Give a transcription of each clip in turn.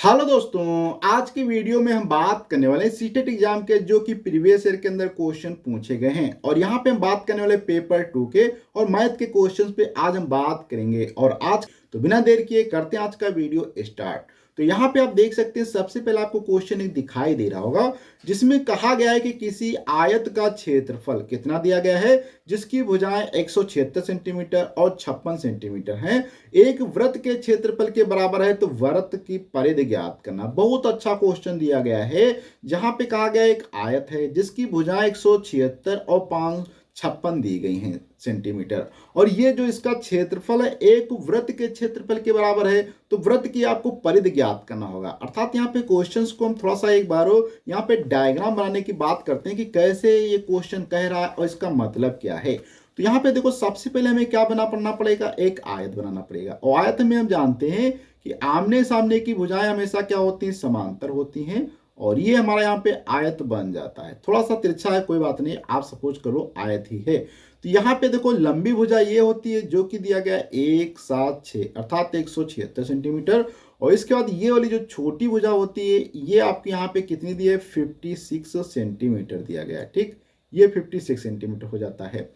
Hello दोस्तों, आज की वीडियो में हम बात करने वाले हैं सीटेट एग्जाम के जो कि प्रीवियस ईयर के अंदर क्वेश्चन पूछे गए हैं। और यहाँ पे हम बात करने वाले पेपर 2 के और मैथ के क्वेश्चंस पे आज हम बात करेंगे। और आज तो बिना देर किए करते हैं आज का वीडियो स्टार्ट। तो यहाँ पे आप देख सकते हैं, सबसे पहले आपको क्वेश्चन एक दिखाई दे रहा होगा जिसमें कहा गया है कि किसी आयत का क्षेत्रफल कितना दिया गया है जिसकी भुजाएं 176 सेंटीमीटर और 56 सेंटीमीटर हैं, एक वृत्त के क्षेत्रफल के बराबर है, तो वृत्त की परिधि ज्ञात करना। बहुत अच्छा क्वेश्चन दिया गया है जहां पे कहा गया एक आयत है जिसकी भुजाएं 176 और 556 दी गई हैं सेंटीमीटर, और ये जो इसका क्षेत्रफल है एक वृत्त के क्षेत्रफल के बराबर है, तो वृत्त की आपको परिधि ज्ञात करना होगा। अर्थात यहाँ पे क्वेश्चंस को हम थोड़ा सा एक बार यहाँ पे डायग्राम बनाने की बात करते हैं कि कैसे ये क्वेश्चन कह रहा है और इसका मतलब क्या है। तो यहाँ पे देखो, सबसे पहले हमें क्या पड़ना पड़ेगा, एक आयत बनाना पड़ेगा। और आयत में हम जानते हैं कि आमने सामने की भुजाएं हमेशा क्या होती हैं, समांतर होती हैं, और ये हमारा यहाँ पे आयत बन जाता है। थोड़ा सा तिरछा है, कोई बात नहीं, आप सपोज करो आयत ही है। तो यहाँ पे देखो, लंबी भुजा ये होती है जो कि दिया गया 176 अर्थात 176 सेंटीमीटर। और इसके बाद ये वाली जो छोटी भुजा होती है ये आपके यहाँ पे कितनी दी है, 56 सेंटीमीटर दिया गया है। ठीक, ये 56 सेंटीमीटर हो जाता है।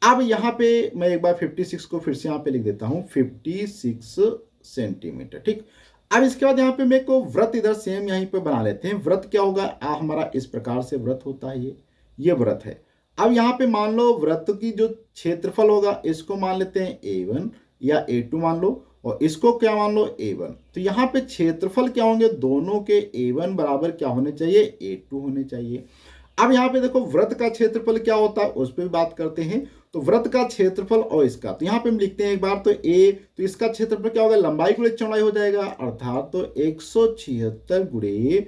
अब यहाँ पे मैं एक बार 56 को फिर से यहाँ पे लिख देता हूँ, 56 सेंटीमीटर। ठीक, अब इसके बाद यहाँ पे मेरे को वृत्त इधर सेम यहीं पे बना लेते हैं। वृत्त क्या होगा, हमारा इस प्रकार से वृत्त होता है, ये वृत्त है। अब यहाँ पे मान लो वृत्त की जो क्षेत्रफल होगा इसको मान लेते हैं A1 या A2 मान लो, और इसको क्या मान लो A1। तो यहाँ पे क्षेत्रफल क्या होंगे, दोनों के A1 बराबर क्या होने चाहिए, A2 होने चाहिए। अब यहाँ पे देखो वृत्त का क्षेत्रफल क्या होता है उस पर भी बात करते हैं। तो वृत्त का क्षेत्रफल और इसका, तो यहाँ पे हम लिखते हैं एक बार, तो ए, तो इसका क्षेत्रफल क्या होगा, लंबाई गुणे चौड़ाई हो जाएगा, अर्थात तो 176 गुणे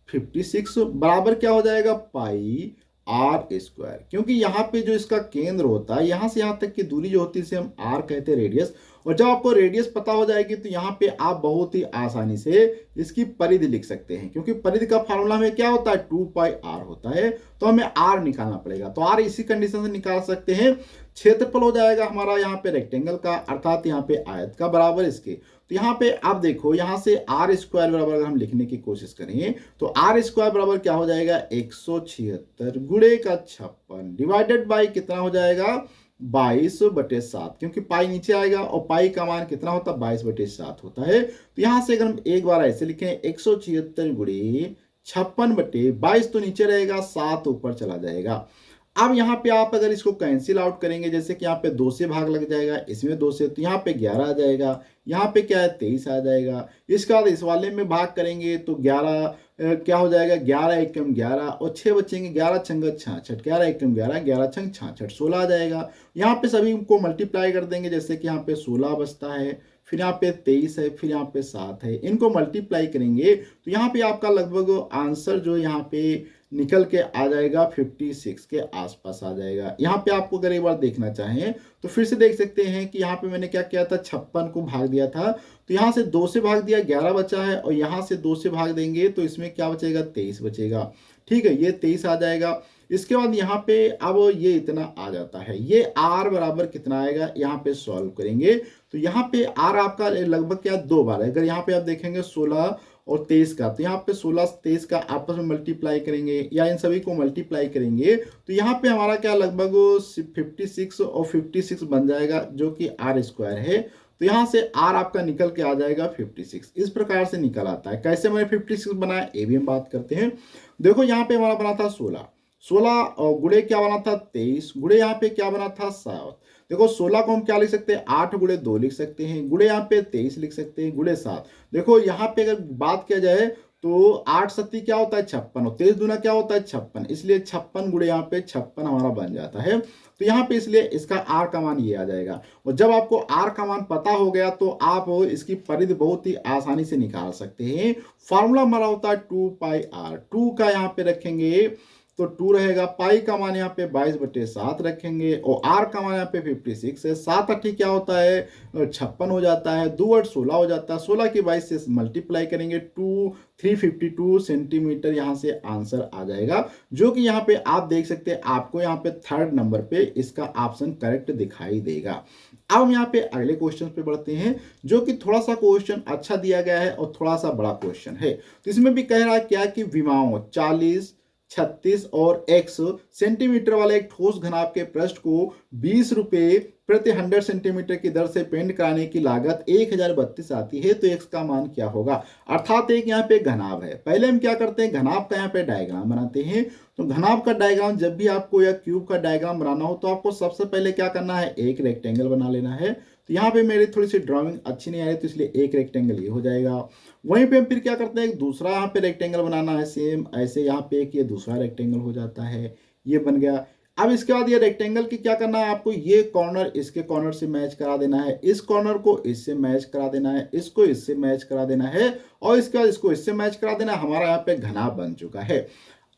56 बराबर क्या हो जाएगा, पाई आर स्क्वायर। क्योंकि यहाँ पे जो इसका केंद्र होता है, यहाँ से यहाँ तक की दूरी जो होती है इसे हम आर कहते हैं, रेडियस। और जब आपको रेडियस पता हो जाएगी तो यहाँ पे आप बहुत ही आसानी से इसकी परिधि लिख सकते हैं, क्योंकि परिधि का फार्मूला में क्या होता है, 2 पाई आर होता है। तो हमें आर निकालना पड़ेगा, तो आर इसी कंडीशन से निकाल सकते हैं। क्षेत्रफल हो जाएगा हमारा यहाँ पे रेक्टेंगल का, अर्थात यहाँ पे आयत का, बराबर इसके। तो यहाँ पे आप देखो, यहाँ से आर स्क्वायर बराबर अगर हम लिखने की कोशिश करें तो आर स्क्वायर बराबर क्या हो जाएगा, 176 गुणे का 56 डिवाइडेड बाई कितना हो जाएगा, 22/7, क्योंकि पाई नीचे आएगा और पाई का मान कितना होता है, 22/7 होता है। तो यहां से अगर हम एक बार ऐसे लिखें, 176 गुणे 56/22 तो नीचे रहेगा, 7 ऊपर चला जाएगा। अब यहाँ पे आप अगर इसको कैंसिल आउट करेंगे, जैसे कि यहाँ पे 2 से भाग लग जाएगा, इसमें 2 से, तो यहाँ पे 11 आ जाएगा, यहाँ पे क्या है 23 आ जाएगा। इसके बाद इस वाले में भाग करेंगे तो 11 क्या हो जाएगा, 11 एकम 11 और 6 बचेंगे, 11 छंग 66, 11 एकम 11, 11 छंग 66, 16 आ जाएगा। यहाँ पे सभी को मल्टीप्लाई कर देंगे, जैसे कि यहाँ पे 16 बचता है, फिर यहाँ पे 23 है, फिर यहाँ पे 7 है, इनको मल्टीप्लाई करेंगे तो यहाँ पे आपका लगभग आंसर जो यहाँ पे निकल के आ जाएगा 56 के आसपास आ जाएगा। यहाँ पे आपको अगर एक बार देखना चाहें तो फिर से देख सकते हैं कि यहाँ पे मैंने क्या किया था, 56 को भाग दिया था, तो यहाँ से 2 से भाग दिया, 11 बचा है, और यहाँ से 2 से भाग देंगे तो इसमें क्या बचेगा, 23 बचेगा। ठीक है, ये 23 आ जाएगा। इसके बाद यहाँ पे अब ये इतना आ जाता है, ये आर बराबर कितना आएगा, यहाँ पे सॉल्व करेंगे तो यहाँ पे आर आपका लगभग क्या 2 बार है। अगर यहाँ पे आप देखेंगे 16 और 23 का, तो यहाँ पे 16 23 का आपस में मल्टीप्लाई करेंगे या इन सभी को मल्टीप्लाई करेंगे तो यहाँ पे हमारा क्या लगभग 56 और 56 बन जाएगा, जो कि आर स्क्वायर है। तो यहाँ से आर आपका निकल के आ जाएगा 56। इस प्रकार से निकल आता है। कैसे मैंने 56 बनाया ये भी हम बात करते हैं। देखो यहाँ पे हमारा बना था 16 और गुणे क्या बना था 23, गुणे यहाँ पे क्या बना था 7। देखो 16 को हम क्या लिख सकते हैं, 8 गुणे 2 लिख सकते हैं, गुणे यहाँ पे 23 लिख सकते हैं, गुणे 7। देखो यहाँ पे अगर बात किया जाए तो 8 सत्ती क्या होता है 56 और 23 दूना क्या होता है 56, इसलिए 56 गुणे यहाँ पे 56 हमारा बन जाता है। तो यहाँ पे इसलिए इसका आर का मान ये आ जाएगा। और जब आपको आर का मान पता हो गया तो आप इसकी परिधि बहुत ही आसानी से निकाल सकते हैं। फॉर्मूला हमारा होता है 2 पाई आर, 2 का यहाँ पे रखेंगे तो 2 रहेगा। पाई का मान यहाँ पे 22/7 रखेंगे और आर का मान यहाँ पे 56 है। 7 8 क्या होता है 56 हो जाता है। 2 8 16 हो जाता है। 16 की 22 से मल्टीप्लाई करेंगे 352 सेंटीमीटर यहाँ से आंसर आ जाएगा, जो कि यहाँ पे आप देख सकते हैं आपको यहाँ पे 3rd नंबर पे इसका ऑप्शन करेक्ट दिखाई देगा। अब हम यहाँ पे अगले क्वेश्चन पे बढ़ते हैं, जो कि थोड़ा सा क्वेश्चन अच्छा दिया गया है और थोड़ा सा बड़ा क्वेश्चन है। तो इसमें भी कह रहा है क्या कि विमाओं 40, 36 और x सेंटीमीटर वाले एक ठोस घनाभ के पृष्ठ को 20 रुपए प्रति 100 सेंटीमीटर की दर से पेंट कराने की लागत 1032 आती है, तो x का मान क्या होगा। अर्थात एक यहाँ पे घनाभ है। पहले हम क्या करते हैं, घनाभ का यहाँ पे डायग्राम बनाते हैं। तो घनाभ का डायग्राम जब भी आपको या क्यूब का डायग्राम बनाना हो तो आपको सबसे पहले क्या करना है, एक रेक्टेंगल बना लेना है। तो यहाँ पे मेरी थोड़ी सी ड्राइंग अच्छी नहीं आ रही तो इसलिए एक रेक्टेंगल ये हो जाएगा। वहीं पे हम फिर क्या करते हैं, एक दूसरा यहाँ पे रेक्टेंगल बनाना है सेम ऐसे, यहाँ पे एक ये दूसरा रेक्टेंगल हो जाता है, ये बन गया। अब इसके बाद ये रेक्टेंगल की क्या करना है आपको, ये कॉर्नर इसके कॉर्नर से मैच करा देना है, इस कॉर्नर को इससे मैच करा देना है, इसको इससे मैच करा देना है और इसके बाद इसको इससे मैच करा देना है। हमारा यहाँ पे घनाभ बन चुका है।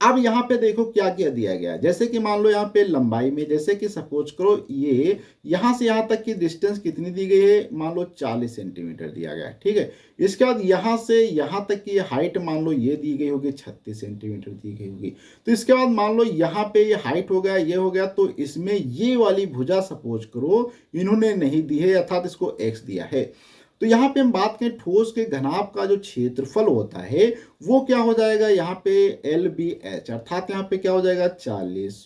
अब यहाँ पे देखो क्या क्या दिया गया है, जैसे कि मान लो यहाँ पे लंबाई में, जैसे कि सपोज करो ये यहाँ से यहाँ तक की डिस्टेंस कितनी दी गई है, मान लो 40 सेंटीमीटर दिया गया है, ठीक है। इसके बाद यहाँ से यहाँ तक की हाइट मान लो ये दी गई होगी 36 सेंटीमीटर दी गई होगी। तो इसके बाद मान लो यहाँ पे ये हाइट हो गया, ये हो गया, तो इसमें ये वाली भुजा सपोज करो इन्होंने नहीं दी है, अर्थात इसको x दिया है। तो यहाँ पे हम बात करें ठोस के घनाभ का जो क्षेत्रफल होता है वो क्या हो जाएगा, यहाँ पे LBH, अर्थात यहाँ पे क्या हो जाएगा 40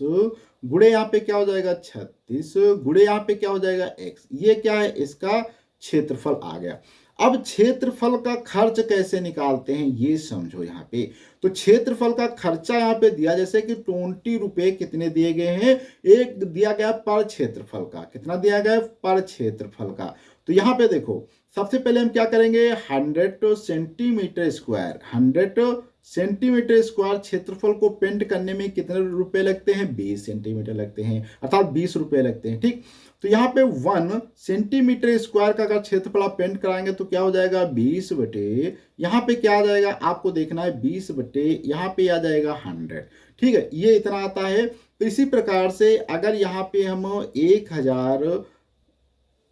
गुणे यहाँ पे क्या हो जाएगा 36 गुणे यहाँ पे क्या हो जाएगा x, ये क्या है इसका क्षेत्रफल आ गया। अब क्षेत्रफल का खर्च कैसे निकालते हैं ये समझो यहाँ पे। तो क्षेत्रफल का खर्चा यहाँ पे दिया, जैसे कि 20 रुपए कितने दिए गए हैं, एक दिया गया पर क्षेत्रफल का, कितना दिया गया पर क्षेत्रफल का। तो यहाँ पे देखो सबसे पहले हम क्या करेंगे, 100 सेंटीमीटर स्क्वायर, 100 सेंटीमीटर स्क्वायर क्षेत्रफल को पेंट करने में कितने रुपए लगते हैं, 20 सेंटीमीटर लगते हैं, अर्थात 20 रुपए लगते हैं, ठीक। तो यहाँ पे 1 सेंटीमीटर स्क्वायर का अगर क्षेत्रफल आप पेंट कराएंगे तो क्या हो जाएगा 20 बटे, यहाँ पे क्या आ जाएगा आपको देखना है 20 बटे यहाँ पे आ जाएगा 100, ठीक है, ये इतना आता है। तो इसी प्रकार से अगर यहाँ पे हम 1000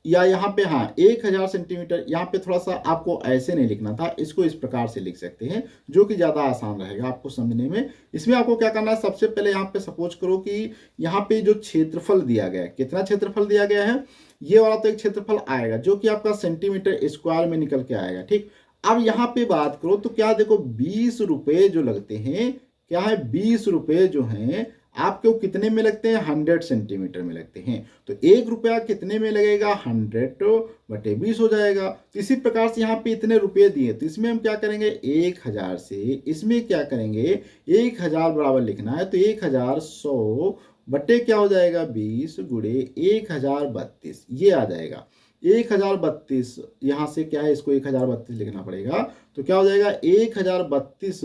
या यहाँ पे हाँ 1000 सेंटीमीटर, यहाँ पे थोड़ा सा आपको ऐसे नहीं लिखना था, इसको इस प्रकार से लिख सकते हैं जो कि ज़्यादा आसान रहेगा आपको समझने में। इसमें आपको क्या करना है, सबसे पहले यहाँ पे सपोज करो कि यहाँ पे जो क्षेत्रफल दिया गया है, कितना क्षेत्रफल दिया गया है, ये वाला तो एक क्षेत्रफल आएगा जो कि आपका सेंटीमीटर स्क्वायर में निकल के आएगा, ठीक। अब यहाँ पे बात करो तो क्या देखो 20 रुपये जो लगते हैं, क्या है 20 रुपये जो हैं आपको कितने में लगते हैं, 100 सेंटीमीटर में लगते हैं। तो 1 रुपया कितने में लगेगा, 100 बटे 20 हो जाएगा। तो इसी प्रकार से यहाँ पे इतने रुपये दिए, तो इसमें हम क्या करेंगे 1000 से इसमें क्या करेंगे 1000 बराबर लिखना है, तो 1100 बटे क्या हो जाएगा 20 गुणे 1032, ये आ जाएगा 1032। यहाँ से क्या है इसको 1032 लिखना पड़ेगा, तो क्या हो जाएगा 1032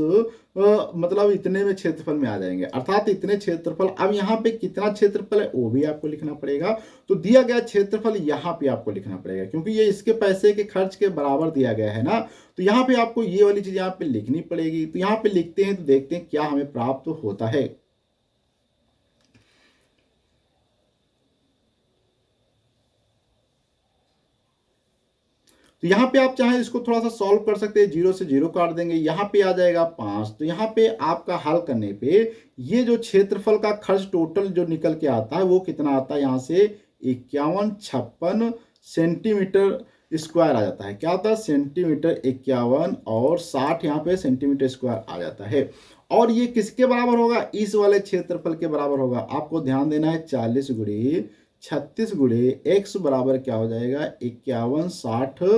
मतलब इतने में क्षेत्रफल में आ जाएंगे, अर्थात इतने क्षेत्रफल। अब यहाँ पे कितना क्षेत्रफल है वो भी आपको लिखना पड़ेगा। तो दिया गया क्षेत्रफल यहाँ पे आपको लिखना पड़ेगा क्योंकि ये इसके पैसे के खर्च के बराबर दिया गया है ना, तो यहाँ पे आपको ये वाली चीज यहाँ पे लिखनी पड़ेगी। तो यहाँ पे लिखते हैं तो देखते हैं क्या हमें प्राप्त होता है। तो यहाँ पे आप चाहें इसको थोड़ा सा सॉल्व कर सकते हैं, 0 से 0 काट देंगे, यहाँ पे आ जाएगा 5। तो यहाँ पे आपका हल करने पे ये जो क्षेत्रफल का खर्च टोटल जो निकल के आता है वो कितना आता है, यहाँ से 5156 सेंटीमीटर स्क्वायर आ जाता है। क्या आता है सेंटीमीटर 51 और 60 यहाँ पे सेंटीमीटर स्क्वायर आ जाता है। और ये किसके बराबर होगा, इस वाले क्षेत्रफल के बराबर होगा। आपको ध्यान देना है 40 गुणे 36 गुणे x बराबर क्या हो जाएगा 5160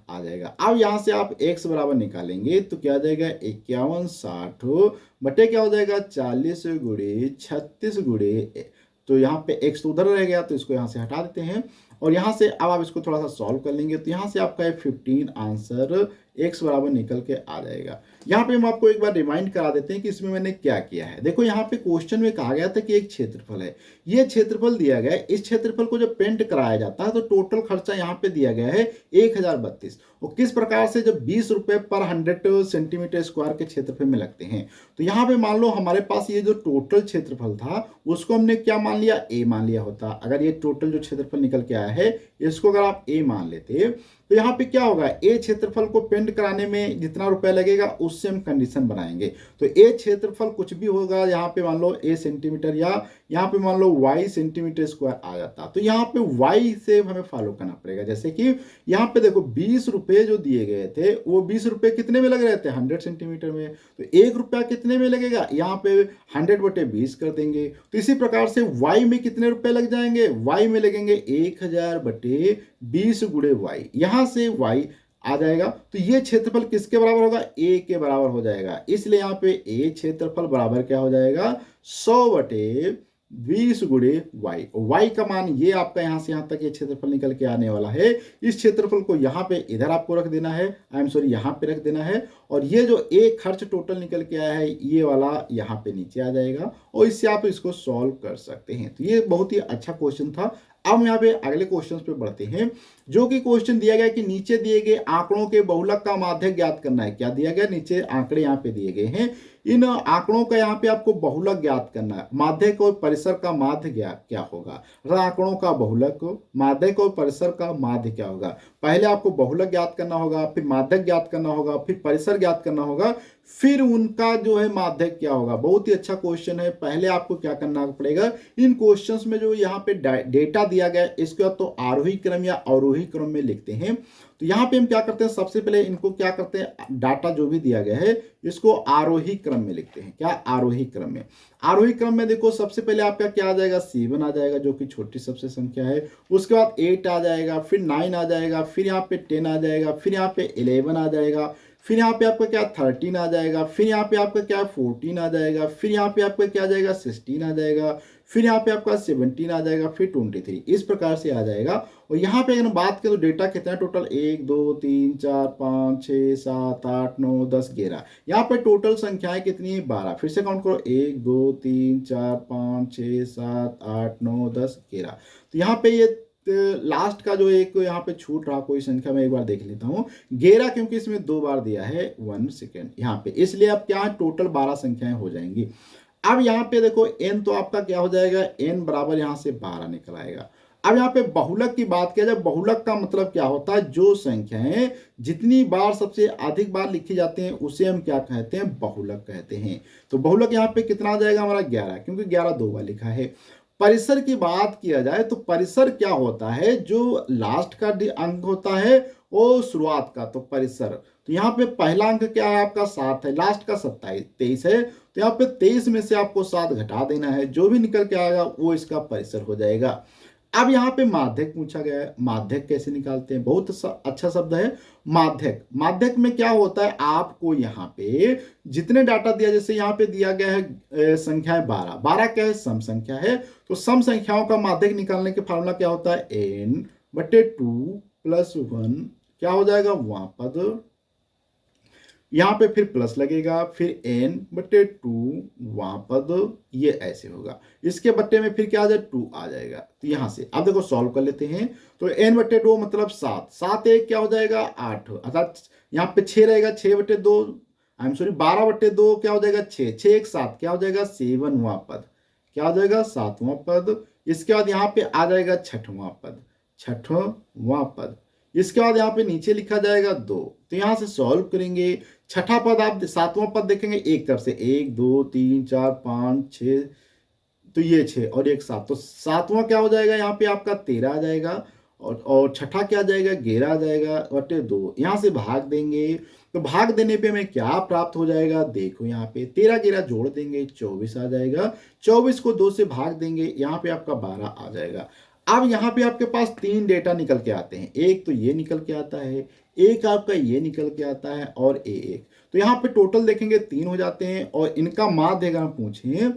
आ जाएगा। अब यहाँ से आप x बराबर निकालेंगे तो क्या आ जाएगा 5160 बटे क्या हो जाएगा 40 गुणे 36 गुणे, तो यहाँ पे x तो उधर रह गया तो इसको यहाँ से हटा देते हैं। और यहाँ से अब आप इसको थोड़ा सा सॉल्व कर लेंगे तो यहाँ से आपका 15 आंसर x बराबर निकल के आ जाएगा। यहाँ पे हम आपको एक बार रिमाइंड करा देते हैं कि इसमें मैंने क्या किया है। देखो यहाँ पे क्वेश्चन में कहा गया था कि एक क्षेत्रफल है, ये क्षेत्रफल दिया गया है, इस क्षेत्रफल को जब पेंट कराया जाता है तो टोटल खर्चा यहाँ पे दिया गया है 1032, और किस प्रकार से जब 20 रुपए पर 100 सेंटीमीटर स्क्वायर के क्षेत्रफल में लगते हैं। तो यहाँ पे मान लो हमारे पास ये जो टोटल क्षेत्रफल था उसको हमने क्या मान लिया, ए मान लिया होता। अगर ये टोटल जो क्षेत्रफल निकल के आया है इसको अगर आप ए मान लेते तो यहाँ पे क्या होगा, ए क्षेत्रफल को पेंट कराने में जितना रुपया लगेगा उससे हम कंडीशन बनाएंगे। तो ए क्षेत्रफल कुछ भी होगा, यहाँ पे मान लो ए सेंटीमीटर या यहाँ पे मान लो वाई सेंटीमीटर स्क्वायर आ जाता। तो यहाँ पे वाई से हमें फॉलो करना पड़ेगा। जैसे कि यहाँ पे देखो 20 रुपए जो दिए गए थे वो 20 रुपए कितने में लग रहे थे, 100 सेंटीमीटर में। तो 1 रुपया कितने में लगेगा, यहाँ पे 100/20 कर देंगे। तो इसी प्रकार से वाई में कितने रुपए लग जाएंगे, वाई में लगेंगे 1000/20 गुणे वाई, यहां से वाई आ जाएगा। तो ये क्षेत्रफल किसके बराबर होगा, ए के बराबर हो जाएगा। इसलिए यहाँ पे ए क्षेत्रफल बराबर क्या हो जाएगा, 100/20 गुणे वाई। वाई का मान ये आपका यहां से यहां तक ये क्षेत्रफल निकल के आने वाला है। इस क्षेत्रफल को यहाँ पे इधर आपको रख देना है, आई एम सॉरी यहाँ पे रख देना है, और ये जो एक खर्च टोटल निकल के आया है ये वाला यहाँ पे नीचे आ जाएगा, और इससे आप इसको सॉल्व कर सकते हैं। तो ये बहुत ही अच्छा क्वेश्चन था। अब हम यहाँ पे अगले क्वेश्चन पे बढ़ते हैं, जो कि क्वेश्चन दिया गया कि नीचे दिए गए आंकड़ों के बहुलक का माध्यक ज्ञात करना है। क्या दिया गया, नीचे आंकड़े यहाँ पे दिए गए हैं, इन आंकड़ों का यहाँ पे आपको बहुलक ज्ञात करना है। माध्यक और परिसर का माध्य क्या होगा, आंकड़ों का बहुलक, माध्यक और परिसर का माध्य क्या होगा। पहले आपको बहुलक ज्ञात करना होगा, फिर माध्यक ज्ञात करना होगा, फिर परिसर ज्ञात करना होगा, फिर उनका जो है माध्यक क्या होगा। बहुत ही अच्छा क्वेश्चन है। पहले आपको क्या करना पड़ेगा, इन क्वेश्चंस में जो यहाँ पे डेटा दिया गया है इसके बाद तो आरोही क्रम या अवरोही क्रम में लिखते हैं। तो यहाँ पे हम क्या करते हैं, सबसे पहले इनको क्या करते हैं, डाटा जो भी दिया गया है इसको आरोही क्रम में लिखते हैं। क्या, आरोही क्रम में। आरोही क्रम में देखो सबसे पहले आपका क्या आ जाएगा, 7 आ जाएगा जो कि छोटी सबसे संख्या है। उसके बाद 8 आ जाएगा, फिर 9 आ जाएगा, फिर यहाँ पे 10 आ जाएगा, फिर यहाँ पे 11 आ जाएगा, फिर यहाँ पे आपका क्या 13 आ जाएगा, फिर यहाँ पे आपका क्या 14 आ जाएगा, फिर यहाँ पे आपका क्या आ जाएगा 16 आ जाएगा, फिर यहाँ पे आपका 17 आ जाएगा, फिर 23, इस प्रकार से आ जाएगा। और यहाँ पे अगर बात करें तो डेटा कितना है टोटल, 1 2 3 4 5 6 7 8 9 10 11, यहाँ पे टोटल संख्याएं कितनी है 12। फिर से काउंट करो, 1 2 3 4 5 6 7 8 9 10 11। तो यहाँ पे ये लास्ट का जो एक यहाँ पे छूट रहा कोई संख्या, मैं एक बार देख लेता हूँ, 11, क्योंकि इसमें 2 बार दिया है 1 सेकेंड यहाँ पे, इसलिए अब क्या टोटल 12 संख्याएं हो जाएंगी। अब यहाँ पे देखो n तो आपका क्या हो जाएगा, n बराबर यहाँ से 12 निकल आएगा। अब यहाँ पे बहुलक की बात किया जाए, बहुलक का मतलब क्या होता है, जो संख्याएं जितनी बार सबसे अधिक बार लिखी जाती हैं उसे हम क्या कहते हैं, बहुलक कहते हैं। तो बहुलक यहाँ पे कितना आ जाएगा हमारा 11, क्योंकि 11 2 बार लिखा है। परिसर की बात किया जाए तो परिसर क्या होता है, जो लास्ट का अंक होता है वो शुरुआत का, तो परिसर। तो यहाँ पे पहला अंक क्या है आपका 7 है, लास्ट का 23 है, तो यहाँ पे 23 में से आपको 7 घटा देना है, जो भी निकल के आएगा वो इसका परिसर हो जाएगा। अब यहाँ पे माध्यक पूछा गया है, माध्यक कैसे निकालते हैं, बहुत अच्छा शब्द है माध्यक। माध्यक में क्या होता है, आपको यहाँ पे जितने डाटा दिया, जैसे यहाँ पे दिया गया है संख्याएं 12, 12 क्या है, सम संख्या है। तो सम संख्याओं का माध्यक निकालने के फार्मूला क्या होता है, n/2 + 1 क्या हो जाएगा, वहां पद, यहाँ पे फिर प्लस लगेगा, फिर n/2 वहां पद, ये ऐसे होगा। इसके बट्टे में फिर क्या आ जाए, 2 आ जाएगा। तो यहां से अब देखो सॉल्व कर लेते हैं। तो n/2 मतलब 7, 7 1 क्या हो जाएगा 8, अर्थात यहाँ पे 6 रहेगा, 6/2 आई एम सॉरी 12/2 क्या हो जाएगा 6, 6 1 7 क्या हो जाएगा 7वां पद, क्या हो जाएगा 7वां पद। इसके बाद यहाँ पे आ जाएगा 6वां पद, 6वां पद। इसके बाद यहाँ पे नीचे लिखा जाएगा 2। तो यहां से सॉल्व करेंगे, छठा पद आप 7वां पद देखेंगे एक तरफ से, 1 2 3 4 5 6, तो ये 6 और एक 7, तो 7वां क्या हो जाएगा यहाँ पे आपका 13 आ जाएगा, और छठा क्या आ जाएगा 11 आ जाएगा बटे 2। यहाँ से भाग देंगे, तो भाग देने पे हमें क्या प्राप्त हो जाएगा, देखो यहाँ पे 13 11 जोड़ देंगे 24 आ जाएगा, 24 को 2 से भाग देंगे, यहाँ पे आपका 12 आ जाएगा। अब यहाँ पे आपके पास 3 डेटा निकल के आते हैं, एक तो ये निकल के आता है, एक आपका ये निकल के आता है, और एक। तो यहाँ पे टोटल देखेंगे 3 हो जाते हैं, और इनका माध्य अगर हम पूछें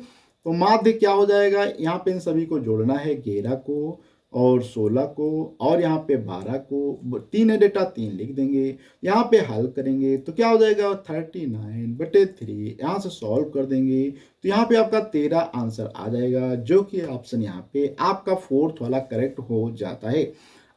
तो माध्य क्या हो जाएगा, यहाँ पे इन सभी को जोड़ना है 11 को, और 16 को और यहाँ पे 12 को 3 है डेटा 3 लिख देंगे। यहाँ पे हल करेंगे तो क्या हो जाएगा 39/3 यहाँ से सॉल्व कर देंगे तो यहाँ पे आपका 13 आंसर आ जाएगा जो कि ऑप्शन यहाँ पे आपका फोर्थ वाला करेक्ट हो जाता है।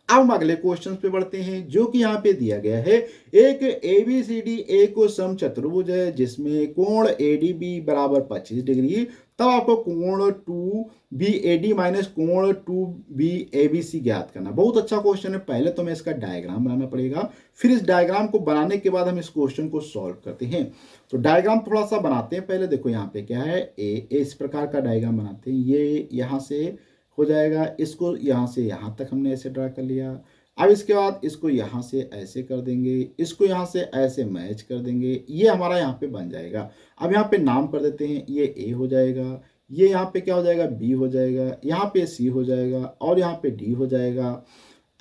अब हम अगले क्वेश्चन पे बढ़ते हैं जो कि यहाँ पे दिया गया है एक ABCD एक समचतुर्भुज है जिसमें कोण ADB बराबर 25 डिग्री, तब आपको कोण 2BAD माइनस कोण 2BABC ज्ञात करना। बहुत अच्छा क्वेश्चन है। पहले तो हमें इसका डायग्राम बनाना पड़ेगा, फिर इस डायग्राम को बनाने के बाद हम इस क्वेश्चन को सॉल्व करते हैं। तो डायग्राम थोड़ा सा बनाते हैं। पहले देखो यहाँ पे क्या है, इस प्रकार का डायग्राम बनाते हैं। ये यहाँ से हो जाएगा, इसको यहाँ से यहाँ तक हमने ऐसे ड्रा कर लिया। अब इसके बाद इसको यहाँ से ऐसे कर देंगे, इसको यहाँ से ऐसे मैच कर देंगे, ये हमारा यहाँ पे बन जाएगा। अब यहाँ पे नाम कर देते हैं, ये A हो जाएगा, ये यहाँ पे क्या हो जाएगा B हो जाएगा, यहाँ पे C हो जाएगा और यहाँ पे D हो जाएगा।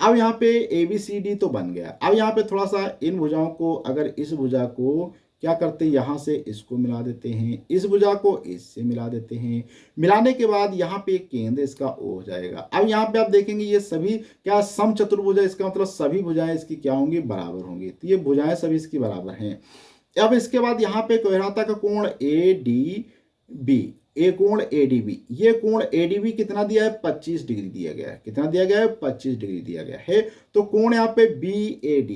अब यहाँ पे ABCD तो बन गया। अब यहाँ पे थोड़ा सा इन भुजाओं को, अगर इस भुजा को क्या करते हैं, यहाँ से इसको मिला देते हैं, इस भुजा को इससे मिला देते हैं। मिलाने के बाद यहाँ पे एक केंद्र इसका O हो जाएगा। अब यहाँ पे आप देखेंगे ये सभी क्या समचतुर्भुज है, इसका मतलब सभी भुजाएं इसकी क्या होंगी, बराबर होंगी। तो ये भुजाएं सभी इसकी बराबर हैं। अब इसके बाद यहाँ पे कोहराता का कोण ADB, ये कोण ADB, ये कोण ADB कितना दिया है, 25 डिग्री दिया गया है। कितना दिया गया है, 25 डिग्री दिया गया है। तो कोण यहाँ पे BAD,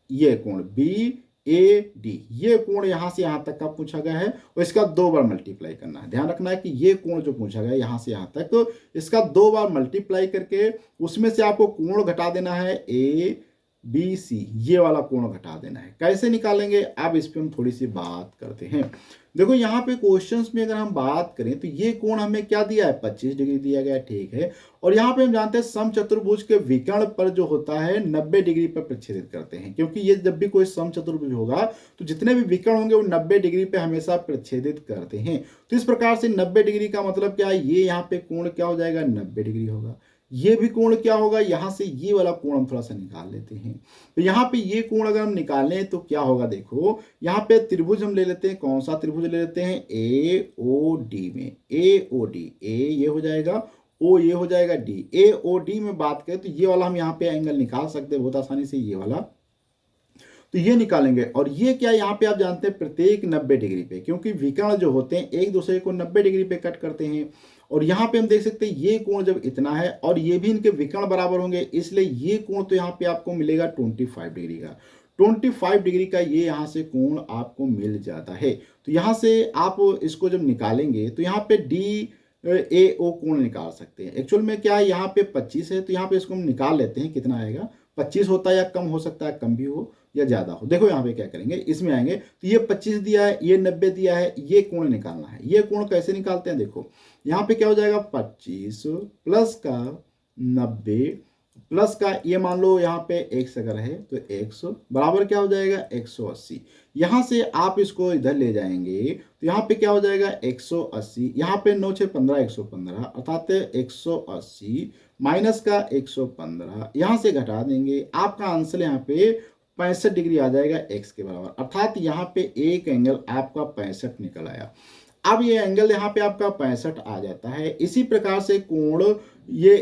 ये कोण BAD, ये कोण यहां से यहां तक का पूछा गया है और इसका 2 बार मल्टीप्लाई करना है। ध्यान रखना है कि ये कोण जो पूछा गया है यहां से यहां तक, तो इसका 2 बार मल्टीप्लाई करके उसमें से आपको कोण घटा देना है ABC, ये वाला कोण घटा देना है। कैसे निकालेंगे, अब इस पे हम थोड़ी सी बात करते हैं। देखो यहाँ पे क्वेश्चंस में अगर हम बात करें तो ये कोण हमें क्या दिया है, 25 डिग्री दिया गया है, ठीक है। और यहाँ पे हम जानते हैं समचतुर्भुज के विकर्ण पर जो होता है 90 डिग्री पर प्रच्छेदित करते हैं, क्योंकि ये जब भी कोई समचतुर्भुज होगा तो जितने भी विकर्ण होंगे वो 90 डिग्री पे हमेशा प्रच्छेदित करते हैं। तो इस प्रकार से 90 डिग्री का मतलब क्या है, ये यहाँ पे कोण क्या हो जाएगा, 90 डिग्री होगा। ये भी कोण क्या होगा, यहां से ये वाला कोण हम थोड़ा सा निकाल लेते हैं। तो यहाँ पे ये कोण अगर हम निकालें तो क्या होगा, देखो यहाँ पे त्रिभुज हम ले लेते हैं। कौन सा त्रिभुज ले लेते हैं, AOD में, AOD, A ये हो जाएगा, O ये हो जाएगा, D, AOD में बात करें तो ये वाला हम यहाँ पे एंगल निकाल सकते हैं बहुत आसानी से, ये वाला। तो ये निकालेंगे और ये क्या, यहाँ पे आप जानते हैं प्रत्येक 90 डिग्री पे, क्योंकि विकर्ण जो होते हैं एक दूसरे को 90 डिग्री पे कट करते हैं। और यहाँ पे हम देख सकते हैं ये कोण जब इतना है और ये भी इनके विकर्ण बराबर होंगे, इसलिए ये कोण तो यहाँ पे आपको मिलेगा 25 डिग्री का। 25 डिग्री का ये यहाँ से कोण आपको मिल जाता है। तो यहाँ से आप इसको जब निकालेंगे तो यहाँ पे DAO कोण निकाल सकते हैं। एक्चुअल में क्या है, यहाँ पे 25 है तो यहाँ पे इसको हम निकाल लेते हैं, कितना आएगा, 25 होता है या कम हो सकता है, कम भी हो या ज्यादा हो। देखो यहाँ पे क्या करेंगे, इसमें आएंगे तो ये 25 दिया है, ये 90 दिया है, ये कोण निकालना है। ये कोण कैसे निकालते हैं, देखो यहाँ पे क्या हो जाएगा, 25 प्लस का 90 प्लस का ये मान लो यहाँ पे x अगर है तो x बराबर क्या हो जाएगा, 180। यहाँ से आप इसको इधर ले जाएंगे तो यहाँ पे क्या हो जाएगा, 180, यहाँ पे 9 6 15 115, अर्थात 180 माइनस का 115, यहाँ से घटा देंगे, आपका आंसर यहाँ पे 65 डिग्री आ जाएगा x के बराबर। अर्थात यहाँ पे एक एंगल आपका 65 निकल आया। अब ये एंगल यहाँ पे आपका 65 आ जाता है। इसी प्रकार से कोण ये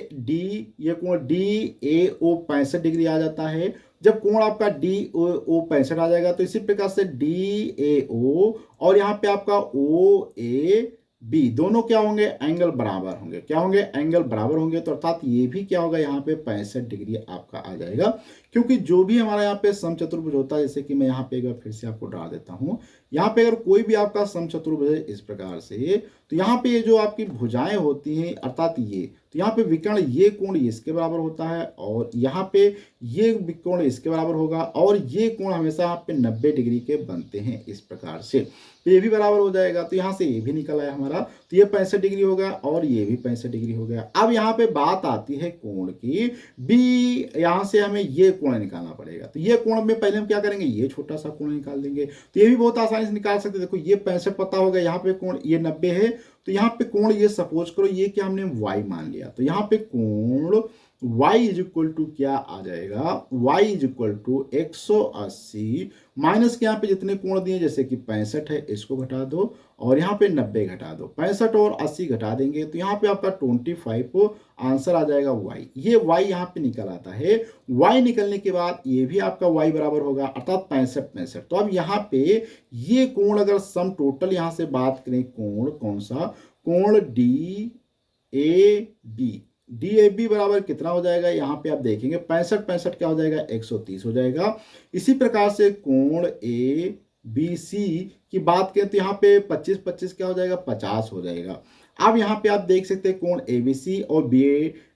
कोण DAO 65 डिग्री आ जाता है। जब कोण आपका DAO 65 आ जाएगा तो इसी प्रकार से DAO और यहाँ पे आपका OAB दोनों क्या होंगे, एंगल बराबर होंगे। क्या होंगे, एंगल बराबर होंगे। तो अर्थात ये भी क्या होगा, यहाँ पे 65 डिग्री आपका आ जाएगा, क्योंकि जो भी हमारा यहाँ पे समचतुर्भुज होता है, जैसे कि मैं यहाँ पे एक बार फिर से आपको ड्रा देता हूँ। यहाँ पे अगर कोई भी आपका समचतुर्भुज है इस प्रकार से, तो यहाँ पे ये जो आपकी भुजाएं होती हैं, अर्थात ये, तो यहाँ पे विकर्ण ये कोण इसके बराबर होता है और यहाँ पे ये कोण इसके बराबर होगा और ये कोण हमेशा यहाँ पे 90 डिग्री के बनते हैं इस प्रकार से। तो ये भी बराबर हो जाएगा। तो यहाँ से ये भी निकल आया हमारा, तो ये 65 डिग्री होगा और ये भी 65 डिग्री हो गया। अब यहाँ पे बात आती है कोण की, B यहाँ से हमें ये कोण निकालना पड़ेगा। तो ये कोण में पहले हम क्या करेंगे, ये छोटा सा कोण निकाल देंगे। तो ये भी बहुत आसानी से निकाल सकते हैं। देखो ये 65 पता होगा, यहाँ पे कोण ये 90 है, तो यहाँ पे कोण ये सपोज करो ये क्या हमने y मान लिया, तो यहाँ पे कोण y इज इक्वल टू क्या आ जाएगा, y is equal to 180 minus के यहाँ पे जितने कोण दिए जैसे कि 65 है इसको घटा दो और यहाँ पे 90 घटा दो, 65 और 80 घटा देंगे तो यहाँ पे आपका 25 को आंसर आ जाएगा y। ये y यहाँ पे निकल आता है। y निकलने के बाद ये भी आपका y बराबर होगा अर्थात 65। तो अब यहाँ पे ये कोण अगर सम टोटल यहाँ से बात करें, कोण कौन सा, कोण DAB बराबर कितना हो जाएगा, यहाँ पे आप देखेंगे 65 क्या हो जाएगा, 130 हो जाएगा। इसी प्रकार से कोण ABC की बात करें तो यहाँ पे 25 क्या हो जाएगा, 50 हो जाएगा। अब यहाँ पे आप देख सकते हैं कोण ABC और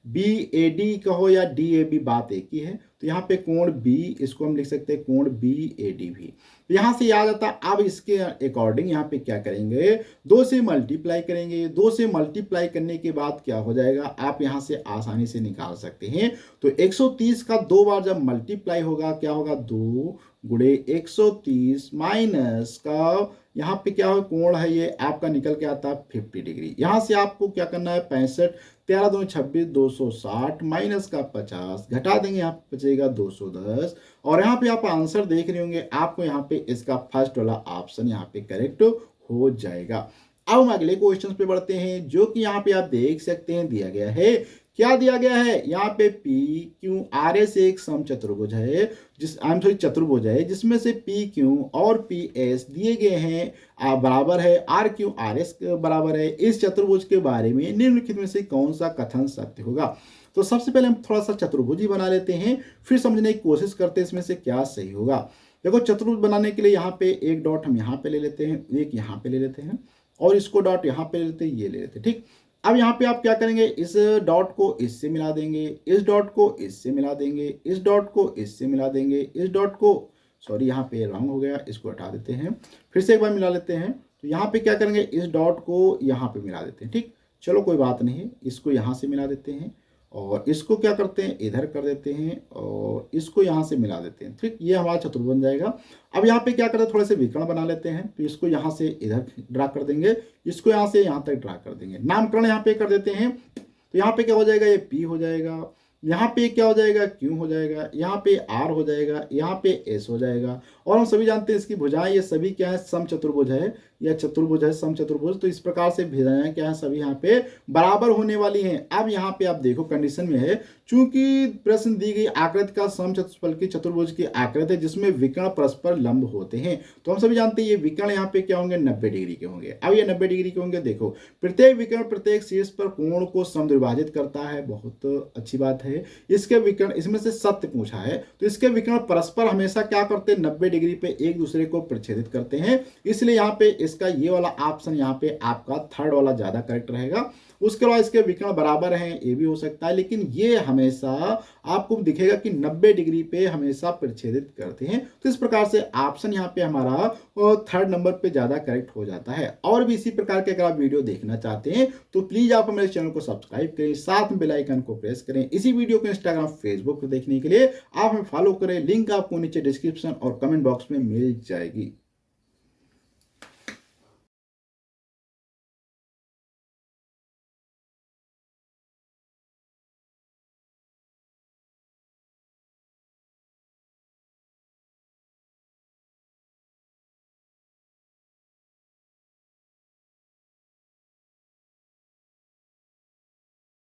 BAD कहो या DAB बात एक ही है, तो यहाँ पे कोण B इसको हम लिख सकते हैं कोण BAD भी। तो यहाँ से याद आता, अब इसके अकॉर्डिंग यहाँ पे क्या करेंगे, 2 से मल्टीप्लाई करेंगे। 2 से मल्टीप्लाई करने के बाद क्या हो जाएगा, आप यहाँ से आसानी से निकाल सकते हैं। तो 130 का 2 बार जब मल्टीप्लाई होगा क्या होगा, 2 गुणे 130 माइनस का यहाँ पे क्या हो, कोण है ये आपका निकल के आता है 50 डिग्री। यहाँ से आपको क्या करना है, 65 13 दूनी 26 260 माइनस का 50 घटा देंगे, यहाँ पे बचेगा 210 और यहाँ पे आप आंसर देख रहे होंगे, आपको यहाँ पे इसका फर्स्ट वाला ऑप्शन यहाँ पे करेक्ट हो जाएगा। अब हम अगले क्वेश्चन पे बढ़ते हैं, जो कि यहाँ पे आप देख सकते हैं दिया गया है। क्या दिया गया है, यहाँ पे PQRS एक समचतुर्भुज है, चतुर्भुज है जिसमें से PQ और PS दिए गए हैं बराबर है RQRS बराबर है। इस चतुर्भुज के बारे में निम्नलिखित में से कौन सा कथन सत्य होगा। तो सबसे पहले हम थोड़ा सा चतुर्भुज ही बना लेते हैं, फिर समझने की कोशिश करते हैं इसमें से क्या सही होगा। देखो चतुर्भुज बनाने के लिए यहाँ पे एक डॉट हम यहाँ पे ले लेते हैं, एक यहाँ पे ले लेते हैं और इसको डॉट यहाँ पे ले लेते हैं, ये ले लेते हैं, ठीक। अब यहाँ पे आप क्या करेंगे, इस डॉट को इससे मिला देंगे, इस डॉट को इससे मिला देंगे, इस डॉट को इससे मिला देंगे, इस डॉट को, सॉरी यहाँ पे रॉन्ग हो गया, इसको हटा देते हैं, फिर से एक बार मिला लेते हैं। तो यहाँ पे क्या करेंगे, इस डॉट को यहाँ पे मिला देते हैं, ठीक। चलो कोई बात नहीं, इसको यहाँ से मिला देते हैं और इसको क्या करते हैं, इधर कर देते हैं और इसको यहाँ से मिला देते हैं, ठीक। ये हमारा चतुर्भुज बन जाएगा। अब यहाँ पे क्या करते हैं, थोड़े से विकर्ण बना लेते हैं। तो इसको यहाँ से इधर ड्रा कर देंगे, इसको यहाँ से यहाँ तक ड्रा कर देंगे, नामकरण यहाँ पे कर देते हैं। तो यहाँ पे क्या हो जाएगा, ये P हो जाएगा, यहाँ पे क्या हो जाएगा, Q हो जाएगा, यहाँ पे R हो जाएगा, यहाँ पे S हो जाएगा। और हम सभी जानते हैं इसकी भुजाएं ये सभी क्या है, समचतुर्भुज है या चतुर्भुज है, समचतुर्भुज। तो इस प्रकार से भुजाएं क्या है, सभी यहाँ पे बराबर होने वाली हैं। अब यहाँ पे आप देखो कंडीशन में है, चूंकि प्रश्न दी गई आकृति का समचतुष्फल की चतुर्भुज की आकृति है जिसमें विकर्ण परस्पर लंब होते हैं। तो हम सभी जानते हैं ये विकर्ण यहाँ पे क्या होंगे, 90 डिग्री के होंगे। अब ये 90 डिग्री के होंगे, देखो प्रत्येक विकर्ण प्रत्येक शीर्ष पर कोण को समद्विभाजित करता है, बहुत अच्छी बात है। इसके विकर्ण, इसमें से सत्य पूछा है, तो इसके विकर्ण परस्पर हमेशा क्या करते हैं, 90 डिग्री पे एक दूसरे को प्रच्छेदित करते हैं। इसलिए यहाँ पे इसका ये वाला ऑप्शन यहाँ पे आपका थर्ड वाला ज्यादा करेक्ट रहेगा। उसके बाद इसके विकर्ण बराबर हैं, ये भी हो सकता है, लेकिन ये हमेशा आपको दिखेगा कि 90 डिग्री पे हमेशा प्रच्छेदित करते हैं। तो इस प्रकार से ऑप्शन यहाँ पे हमारा थर्ड नंबर पे ज्यादा करेक्ट हो जाता है। और भी इसी प्रकार के अगर आप वीडियो देखना चाहते हैं तो प्लीज आप मेरे चैनल को सब्सक्राइब करें, साथ में बेल आइकन को प्रेस करें। इसी वीडियो को इंस्टाग्राम फेसबुक पर देखने के लिए आप हमें फॉलो करें, लिंक आपको नीचे डिस्क्रिप्शन और कमेंट बॉक्स में मिल जाएगी।